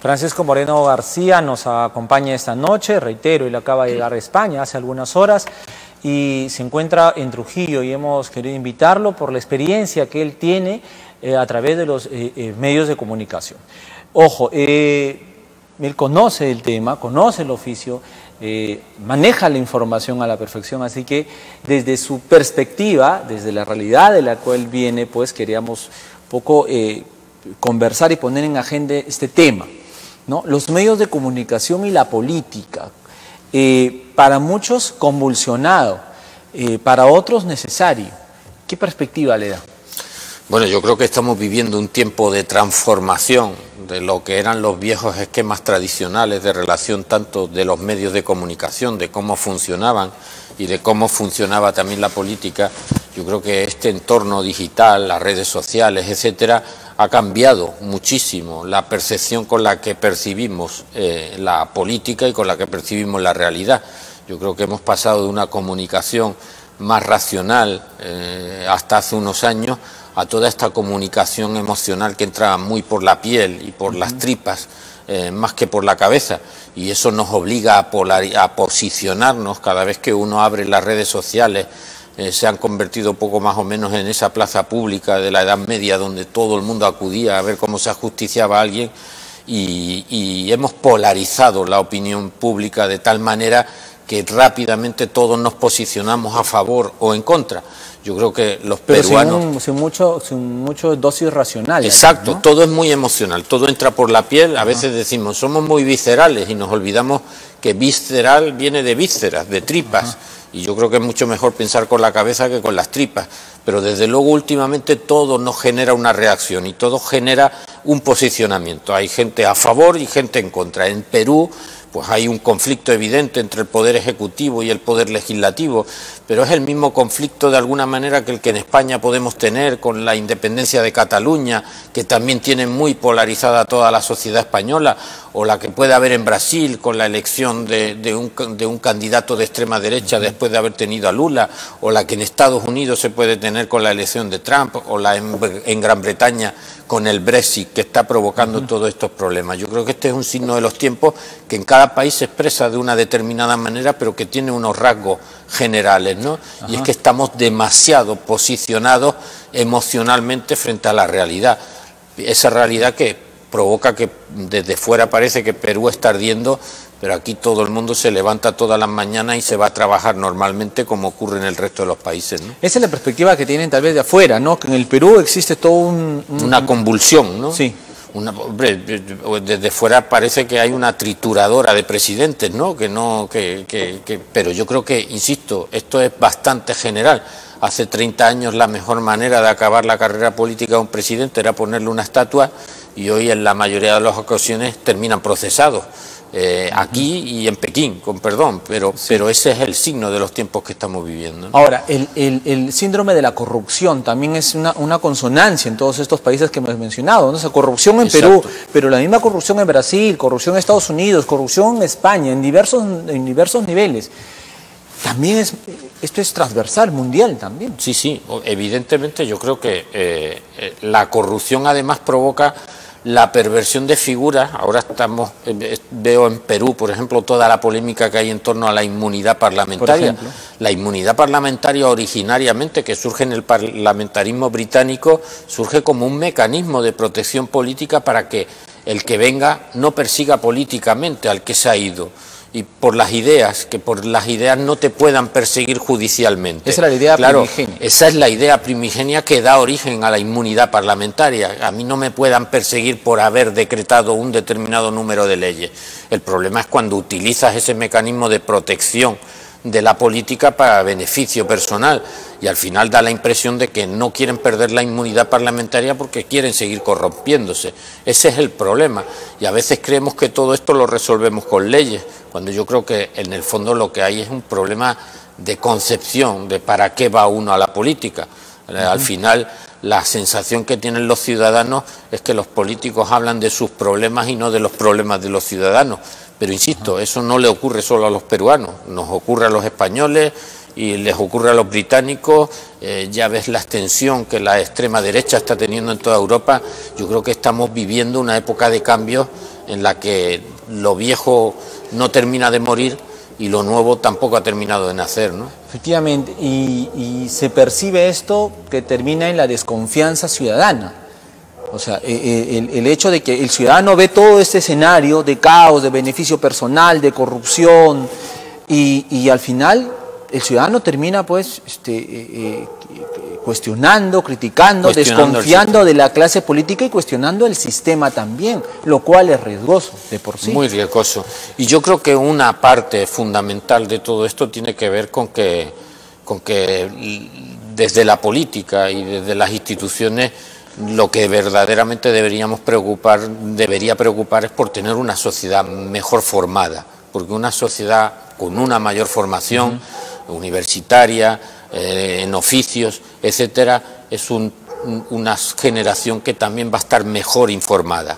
Francisco Moreno García nos acompaña esta noche, reitero, él acaba de llegar a España hace algunas horas y se encuentra en Trujillo y hemos querido invitarlo por la experiencia que él tiene a través de los medios de comunicación. Ojo, él conoce el tema, conoce el oficio, maneja la información a la perfección, así que desde su perspectiva, desde la realidad de la cual viene, pues queríamos un poco conversar y poner en agenda este tema, ¿no? Los medios de comunicación y la política, para muchos convulsionado, para otros necesario. ¿Qué perspectiva le da? Bueno, yo creo que estamos viviendo un tiempo de transformación de lo que eran los viejos esquemas tradicionales de relación tanto de los medios de comunicación, de cómo funcionaban y de cómo funcionaba también la política. Yo creo que este entorno digital, las redes sociales, etcétera, ha cambiado muchísimo la percepción con la que percibimos la política y con la que percibimos la realidad. Yo creo que hemos pasado de una comunicación más racional hasta hace unos años a toda esta comunicación emocional que entra muy por la piel y por las tripas, más que por la cabeza, y eso nos obliga a posicionarnos cada vez que uno abre las redes sociales. Se han convertido poco más o menos en esa plaza pública de la Edad Media donde todo el mundo acudía a ver cómo se ajusticiaba a alguien, y hemos polarizado la opinión pública de tal manera que rápidamente todos nos posicionamos a favor o en contra. Yo creo que los peruanos... Sin mucho dosis racional. Exacto, ¿no? Todo es muy emocional, todo entra por la piel. A veces decimos, somos muy viscerales y nos olvidamos que visceral viene de vísceras, de tripas. Y yo creo que es mucho mejor pensar con la cabeza que con las tripas. Pero desde luego últimamente todo nos genera una reacción y todo genera un posicionamiento. Hay gente a favor y gente en contra. En Perú pues hay un conflicto evidente entre el Poder Ejecutivo y el Poder Legislativo, pero es el mismo conflicto de alguna manera que el que en España podemos tener con la independencia de Cataluña, que también tiene muy polarizada toda la sociedad española, o la que puede haber en Brasil con la elección de un candidato de extrema derecha después de haber tenido a Lula, o la que en Estados Unidos se puede tener con la elección de Trump, o la en Gran Bretaña con el Brexit, que está provocando todos estos problemas. Yo creo que este es un signo de los tiempos, que en cada país se expresa de una determinada manera, pero que tiene unos rasgos generales, ¿no? Y es que estamos demasiado posicionados emocionalmente frente a la realidad. Esa realidad que provoca que desde fuera parece que Perú está ardiendo, pero aquí todo el mundo se levanta todas las mañanas y se va a trabajar normalmente como ocurre en el resto de los países, ¿no? Esa es la perspectiva que tienen tal vez de afuera, ¿no? Que en el Perú existe todo una convulsión, ¿no? Sí. Hombre, desde fuera parece que hay una trituradora de presidentes, ¿no? Pero yo creo que, insisto, esto es bastante general. Hace 30 años la mejor manera de acabar la carrera política de un presidente era ponerle una estatua, y hoy en la mayoría de las ocasiones terminan procesados. Aquí y en Pekín, con perdón, pero ese es el signo de los tiempos que estamos viviendo, ¿no? Ahora, el síndrome de la corrupción también es una consonancia en todos estos países que hemos mencionado, ¿no? O sea, corrupción en Perú, pero la misma corrupción en Brasil, corrupción en Estados Unidos, corrupción en España, en diversos niveles. También esto es transversal, mundial también. Sí, sí, evidentemente yo creo que la corrupción además provoca la perversión de figuras. Ahora veo en Perú, por ejemplo, toda la polémica que hay en torno a la inmunidad parlamentaria. La inmunidad parlamentaria originariamente, que surge en el parlamentarismo británico, surge como un mecanismo de protección política para que el que venga no persiga políticamente al que se ha ido, y por las ideas, que por las ideas no te puedan perseguir judicialmente. Esa es la idea primigenia. Esa es la idea primigenia que da origen a la inmunidad parlamentaria. A mí no me puedan perseguir por haber decretado un determinado número de leyes. El problema es cuando utilizas ese mecanismo de protección de la política para beneficio personal, y al final da la impresión de que no quieren perder la inmunidad parlamentaria porque quieren seguir corrompiéndose. Ese es el problema, y a veces creemos que todo esto lo resolvemos con leyes, cuando yo creo que en el fondo lo que hay es un problema de concepción de para qué va uno a la política. Al final la sensación que tienen los ciudadanos es que los políticos hablan de sus problemas y no de los problemas de los ciudadanos. Pero insisto, eso no le ocurre solo a los peruanos, nos ocurre a los españoles y les ocurre a los británicos. Ya ves la extensión que la extrema derecha está teniendo en toda Europa. Yo creo que estamos viviendo una época de cambios en la que lo viejo no termina de morir y lo nuevo tampoco ha terminado de nacer, ¿no? Efectivamente, y se percibe esto que termina en la desconfianza ciudadana. O sea, el hecho de que el ciudadano ve todo este escenario de caos, de beneficio personal, de corrupción, y al final el ciudadano termina pues cuestionando, criticando, desconfiando de la clase política y cuestionando el sistema también, lo cual es riesgoso de por sí. Muy riesgoso. Y yo creo que una parte fundamental de todo esto tiene que ver con que desde la política y desde las instituciones lo que verdaderamente debería preocupar es por tener una sociedad mejor formada, porque una sociedad con una mayor formación universitaria, en oficios, etcétera, es una generación que también va a estar mejor informada.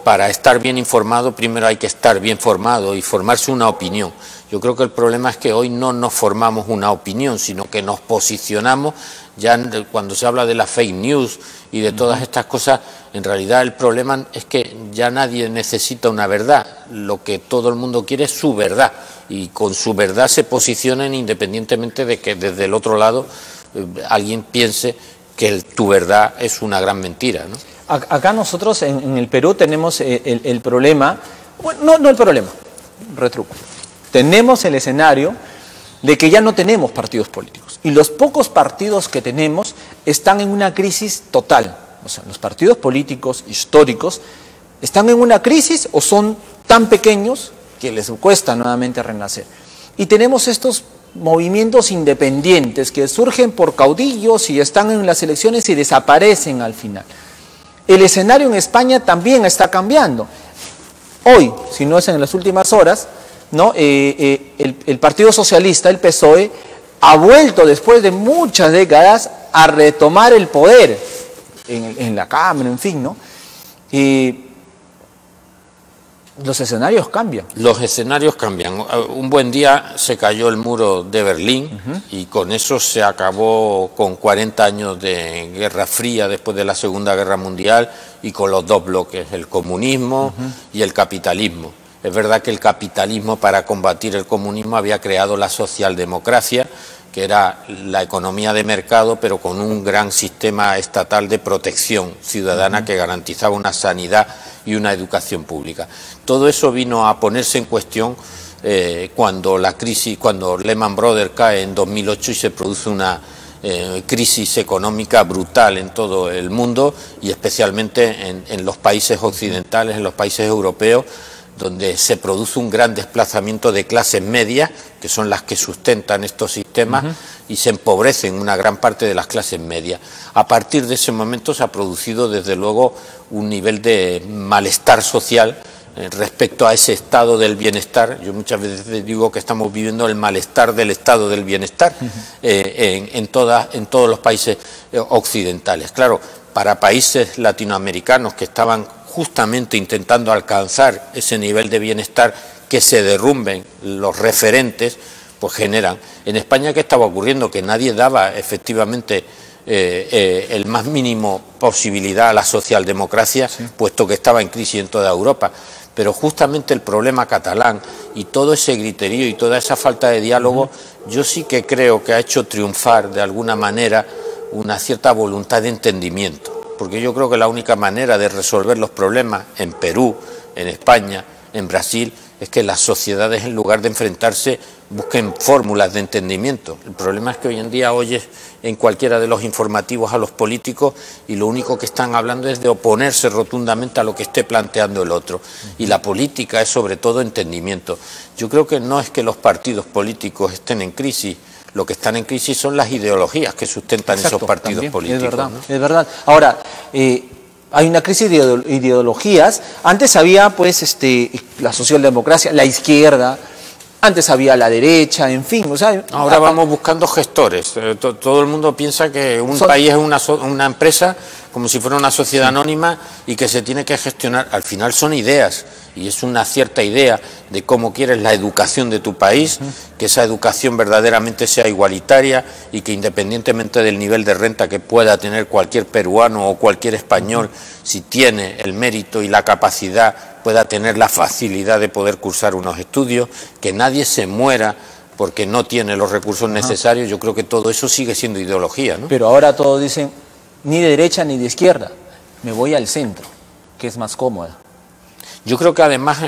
Para estar bien informado primero hay que estar bien formado y formarse una opinión. Yo creo que el problema es que hoy no nos formamos una opinión, sino que nos posicionamos. Ya cuando se habla de la fake news y de todas estas cosas, en realidad el problema es que ya nadie necesita una verdad, lo que todo el mundo quiere es su verdad, y con su verdad se posicionan independientemente de que desde el otro lado alguien piense que tu verdad es una gran mentira, ¿no? Acá nosotros en el Perú tenemos el problema, bueno, no el problema, retruco, tenemos el escenario de que ya no tenemos partidos políticos y los pocos partidos que tenemos están en una crisis total. O sea, los partidos políticos históricos están en una crisis o son tan pequeños que les cuesta nuevamente renacer. Y tenemos estos movimientos independientes que surgen por caudillos y están en las elecciones y desaparecen al final. El escenario en España también está cambiando. Hoy, si no es en las últimas horas, ¿no? El Partido Socialista, el PSOE, ha vuelto después de muchas décadas a retomar el poder en la Cámara, en fin, ¿no? Los escenarios cambian. Los escenarios cambian. Un buen día se cayó el muro de Berlín y con eso se acabó con 40 años de Guerra Fría después de la Segunda Guerra Mundial y con los dos bloques, el comunismo y el capitalismo. Es verdad que el capitalismo, para combatir el comunismo, había creado la socialdemocracia, que era la economía de mercado, pero con un gran sistema estatal de protección ciudadana que garantizaba una sanidad y una educación pública. Todo eso vino a ponerse en cuestión cuando Lehman Brothers cae en 2008 y se produce una crisis económica brutal en todo el mundo y especialmente en los países occidentales, en los países europeos, donde se produce un gran desplazamiento de clases medias, que son las que sustentan estos sistemas, y se empobrecen una gran parte de las clases medias. A partir de ese momento se ha producido, desde luego, un nivel de malestar social respecto a ese estado del bienestar. Yo muchas veces digo que estamos viviendo el malestar del estado del bienestar en todos los países occidentales. Claro, para países latinoamericanos que estaban justamente intentando alcanzar ese nivel de bienestar, que se derrumben los referentes, pues generan. En España, ¿qué estaba ocurriendo? Que nadie daba efectivamente el más mínimo posibilidad a la socialdemocracia, puesto que estaba en crisis en toda Europa. Pero justamente el problema catalán y todo ese griterío y toda esa falta de diálogo, yo sí que creo que ha hecho triunfar de alguna manera una cierta voluntad de entendimiento. Porque yo creo que la única manera de resolver los problemas en Perú, en España, en Brasil, es que las sociedades, en lugar de enfrentarse, busquen fórmulas de entendimiento. El problema es que hoy en día oyes en cualquiera de los informativos a los políticos y lo único que están hablando es de oponerse rotundamente a lo que esté planteando el otro. Y la política es sobre todo entendimiento. Yo creo que no es que los partidos políticos estén en crisis. Lo que están en crisis son las ideologías que sustentan esos partidos políticos. Es verdad, ¿no? es verdad. Ahora, hay una crisis de ideologías. Antes había pues la socialdemocracia, la izquierda, antes había la derecha, en fin. O sea, ahora vamos buscando gestores. Todo el mundo piensa que un país es una empresa como si fuera una sociedad anónima y que se tiene que gestionar. Al final son ideas, y es una cierta idea de cómo quieres la educación de tu país, que esa educación verdaderamente sea igualitaria y que independientemente del nivel de renta que pueda tener cualquier peruano o cualquier español, si tiene el mérito y la capacidad, pueda tener la facilidad de poder cursar unos estudios, que nadie se muera porque no tiene los recursos necesarios. Yo creo que todo eso sigue siendo ideología, ¿no? Pero ahora todos dicen, ni de derecha ni de izquierda, me voy al centro, que es más cómoda. Yo creo que además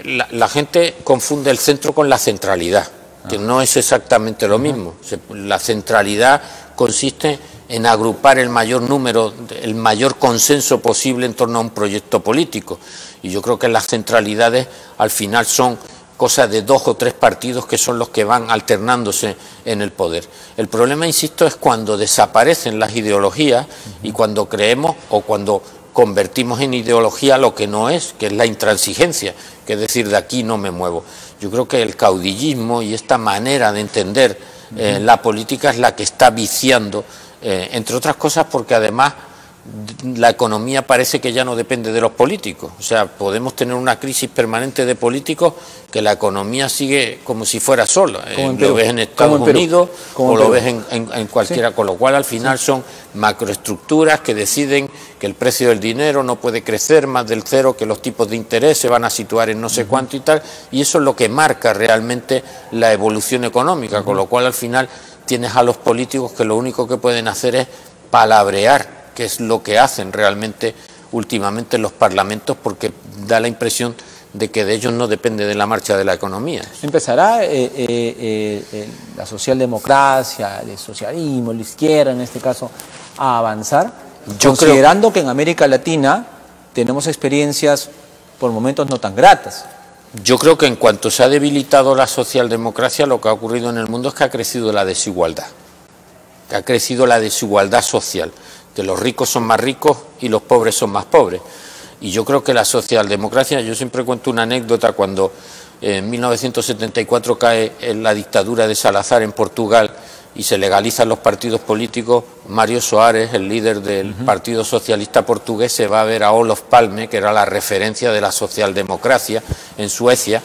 la gente confunde el centro con la centralidad, que no es exactamente lo mismo. La centralidad consiste en agrupar el mayor número, el mayor consenso posible en torno a un proyecto político. Y yo creo que las centralidades al final son cosas de 2 o 3 partidos que son los que van alternándose en el poder. El problema, insisto, es cuando desaparecen las ideologías y cuando creemos o cuando convertimos en ideología lo que no es, que es la intransigencia, que es decir, de aquí no me muevo. Yo creo que el caudillismo y esta manera de entender la política es la que está viciando, entre otras cosas porque además la economía parece que ya no depende de los políticos. O sea, podemos tener una crisis permanente de políticos que la economía sigue como si fuera sola. Lo ves en Estados Unidos o lo ves en cualquiera, con lo cual al final son macroestructuras que deciden que el precio del dinero no puede crecer más del cero, que los tipos de interés se van a situar en no sé cuánto y tal, y eso es lo que marca realmente la evolución económica, con lo cual al final tienes a los políticos que lo único que pueden hacer es palabrear, que es lo que hacen realmente últimamente los parlamentos, porque da la impresión de que de ellos no depende de la marcha de la economía. ¿Empezará la socialdemocracia, el socialismo, la izquierda en este caso, a avanzar? Considerando que en América Latina tenemos experiencias por momentos no tan gratas. Yo creo que en cuanto se ha debilitado la socialdemocracia, lo que ha ocurrido en el mundo es que ha crecido la desigualdad, que ha crecido la desigualdad social, que los ricos son más ricos y los pobres son más pobres. Y yo creo que la socialdemocracia, yo siempre cuento una anécdota, cuando en 1974 cae la dictadura de Salazar en Portugal y se legalizan los partidos políticos, Mário Soares, el líder del Partido Socialista Portugués, se va a ver a Olof Palme, que era la referencia de la socialdemocracia en Suecia,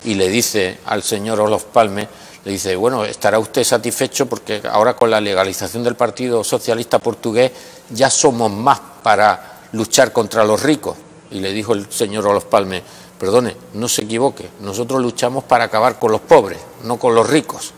y le dice al señor Olof Palme, le dice, bueno, estará usted satisfecho porque ahora con la legalización del Partido Socialista Portugués ya somos más para luchar contra los ricos. Y le dijo el señor Olof Palme, perdone, no se equivoque, nosotros luchamos para acabar con los pobres, no con los ricos.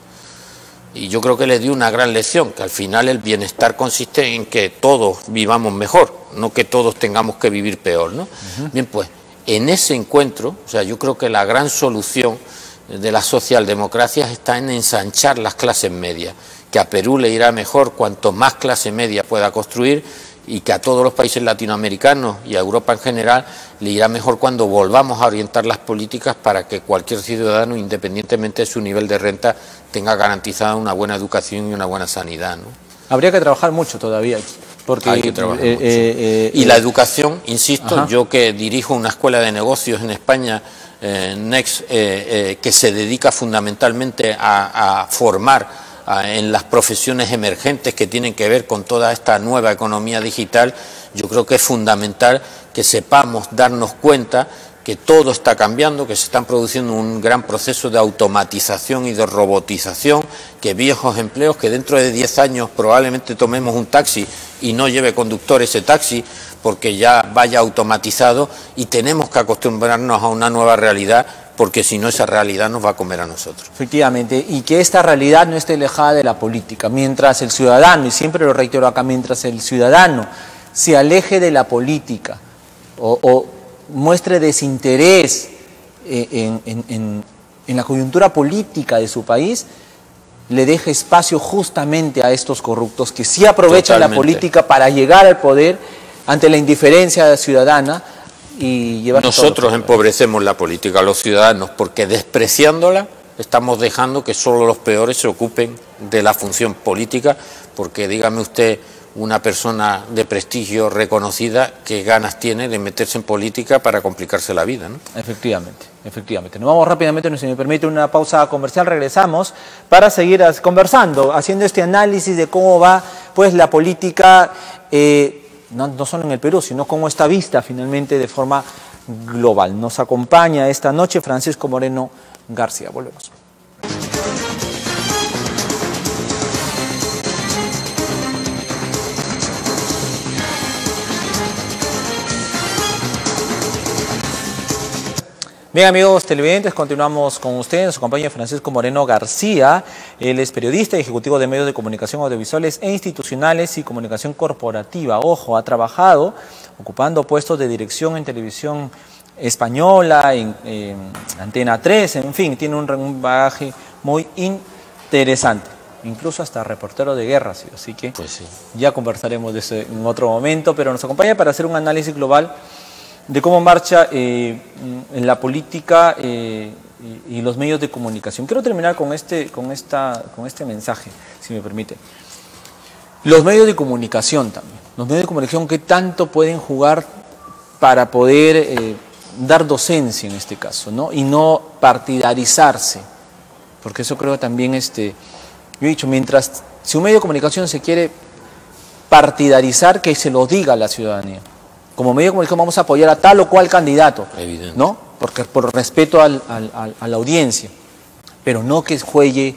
Y yo creo que le dio una gran lección, que al final el bienestar consiste en que todos vivamos mejor, no que todos tengamos que vivir peor, ¿no? Bien, pues en ese encuentro, o sea, yo creo que la gran solución de las socialdemocracias está en ensanchar las clases medias, que a Perú le irá mejor cuanto más clase media pueda construir, y que a todos los países latinoamericanos y a Europa en general le irá mejor cuando volvamos a orientar las políticas para que cualquier ciudadano, independientemente de su nivel de renta, tenga garantizada una buena educación y una buena sanidad, ¿no? Habría que trabajar mucho todavía, porque hay que trabajar mucho. Y la educación, insisto, yo que dirijo una escuela de negocios en España, Next, que se dedica fundamentalmente a formar en las profesiones emergentes que tienen que ver con toda esta nueva economía digital, yo creo que es fundamental que sepamos darnos cuenta que todo está cambiando, que se están produciendo un gran proceso de automatización y de robotización, que viejos empleos, que dentro de 10 años probablemente tomemos un taxi y no lleve conductor ese taxi porque ya vaya automatizado, y tenemos que acostumbrarnos a una nueva realidad, porque si no esa realidad nos va a comer a nosotros. Efectivamente, y que esta realidad no esté alejada de la política. Mientras el ciudadano, y siempre lo reitero acá, mientras el ciudadano se aleje de la política o muestre desinterés en la coyuntura política de su país, le deje espacio justamente a estos corruptos que sí aprovechan la política para llegar al poder ante la indiferencia ciudadana y llevar. Nosotros empobrecemos la política, los ciudadanos, porque despreciándola estamos dejando que solo los peores se ocupen de la función política, porque dígame usted, una persona de prestigio reconocida, ¿qué ganas tiene de meterse en política para complicarse la vida, ¿no? Efectivamente, efectivamente. Nos vamos rápidamente, si me permite, una pausa comercial. Regresamos para seguir conversando, haciendo este análisis de cómo va pues la política no solo en el Perú, sino cómo está vista finalmente de forma global. Nos acompaña esta noche Francisco Moreno García. Volvemos. Bien, amigos televidentes, continuamos con ustedes. Nos acompaña Francisco Moreno García. Él es periodista y ejecutivo de medios de comunicación audiovisuales e institucionales y comunicación corporativa. Ojo, ha trabajado ocupando puestos de dirección en televisión española, en Antena 3, en fin, tiene un bagaje muy interesante. Incluso hasta reportero de guerra, así que pues sí, ya conversaremos de eso en otro momento, pero nos acompaña para hacer un análisis global de cómo marcha en la política y los medios de comunicación. Quiero terminar con este mensaje, si me permite. Los medios de comunicación también. Los medios de comunicación, ¿qué tanto pueden jugar para poder dar docencia en este caso, ¿no? Y no partidarizarse? Porque eso creo también, yo he dicho, si un medio de comunicación se quiere partidarizar, que se lo diga a la ciudadanía. Como medio de comunicación vamos a apoyar a tal o cual candidato, evidente, ¿no? Porque por respeto a la audiencia, pero no que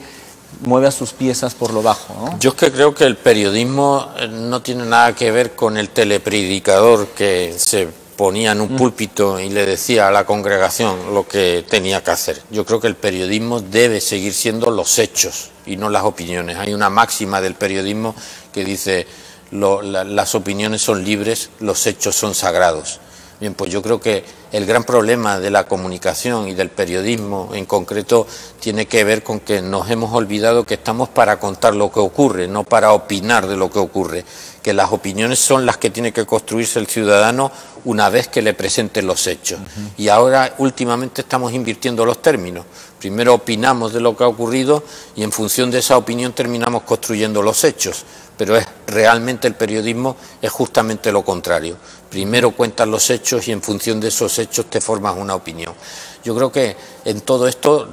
mueva sus piezas por lo bajo, ¿no? Yo es que creo que el periodismo no tiene nada que ver con el telepredicador que se ponía en un púlpito y le decía a la congregación lo que tenía que hacer. Yo creo que el periodismo debe seguir siendo los hechos y no las opiniones. Hay una máxima del periodismo que dice: las opiniones son libres, los hechos son sagrados. Bien, pues yo creo que el gran problema de la comunicación y del periodismo en concreto tiene que ver con que nos hemos olvidado que estamos para contar lo que ocurre, no para opinar de lo que ocurre, que las opiniones son las que tiene que construirse el ciudadano una vez que le presenten los hechos. Y ahora últimamente estamos invirtiendo los términos. Primero opinamos de lo que ha ocurrido y en función de esa opinión terminamos construyendo los hechos. Pero realmente el periodismo es justamente lo contrario. Primero cuentas los hechos y en función de esos hechos te formas una opinión. Yo creo que en todo esto,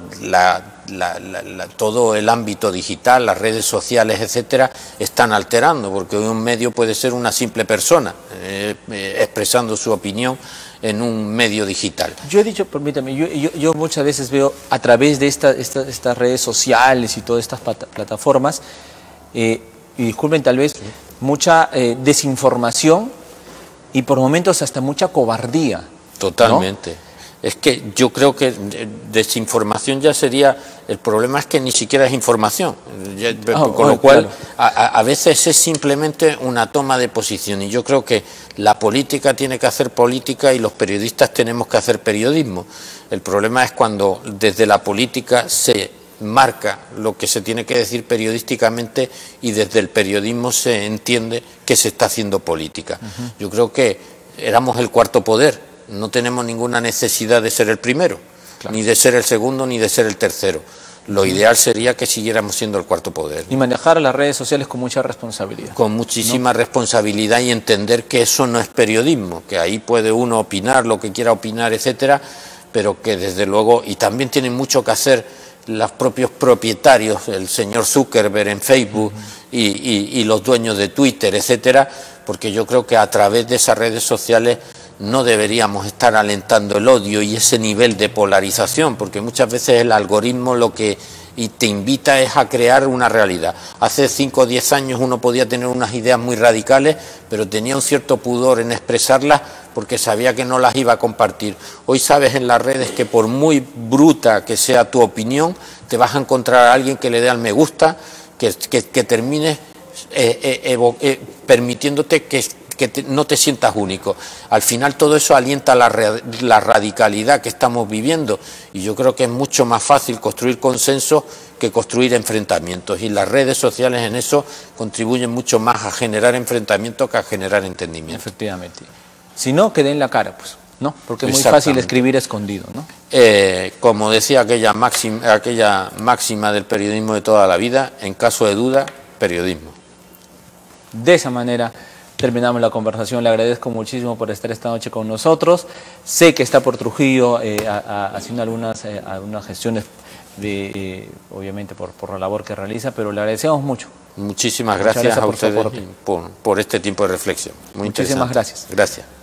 todo el ámbito digital, las redes sociales, etcétera, están alterando, porque hoy un medio puede ser una simple persona expresando su opinión en un medio digital. Yo he dicho, permítame, yo muchas veces veo a través de estas redes sociales y todas estas plataformas, y disculpen tal vez, mucha desinformación y por momentos hasta mucha cobardía. Totalmente. ¿No? Es que yo creo que desinformación ya sería, el problema es que ni siquiera es información, con lo cual claro, a veces es simplemente una toma de posición, y yo creo que la política tiene que hacer política y los periodistas tenemos que hacer periodismo. El problema es cuando desde la política se marca lo que se tiene que decir periodísticamente y desde el periodismo se entiende que se está haciendo política. Yo creo que éramos el cuarto poder. No tenemos ninguna necesidad de ser el primero, claro, ni de ser el segundo, ni de ser el tercero. Lo ideal sería que siguiéramos siendo el cuarto poder, ¿no? Y manejar las redes sociales con mucha responsabilidad. Con muchísima responsabilidad y entender que eso no es periodismo, que ahí puede uno opinar lo que quiera opinar, etcétera, pero que desde luego, y también tienen mucho que hacer los propios propietarios, el señor Zuckerberg en Facebook y los dueños de Twitter, etcétera, porque yo creo que a través de esas redes sociales no deberíamos estar alentando el odio y ese nivel de polarización, porque muchas veces el algoritmo lo que te invita es a crear una realidad. Hace 5 o 10 años uno podía tener unas ideas muy radicales, pero tenía un cierto pudor en expresarlas porque sabía que no las iba a compartir. Hoy sabes en las redes que por muy bruta que sea tu opinión, te vas a encontrar a alguien que le dé al me gusta, que termine permitiéndote que no te sientas único. Al final todo eso alienta la radicalidad que estamos viviendo, y yo creo que es mucho más fácil construir consensos que construir enfrentamientos, y las redes sociales en eso contribuyen mucho más a generar enfrentamientos que a generar entendimiento. Efectivamente. Si no, que den la cara, pues, ¿no? Porque es muy fácil escribir escondido, ¿no? Como decía aquella máxima del periodismo de toda la vida, en caso de duda, periodismo. De esa manera terminamos la conversación. Le agradezco muchísimo por estar esta noche con nosotros. Sé que está por Trujillo haciendo algunas gestiones obviamente por la labor que realiza, pero le agradecemos mucho. Muchísimas gracias a ustedes por este tiempo de reflexión. Muy Muchísimas interesante. gracias. Gracias.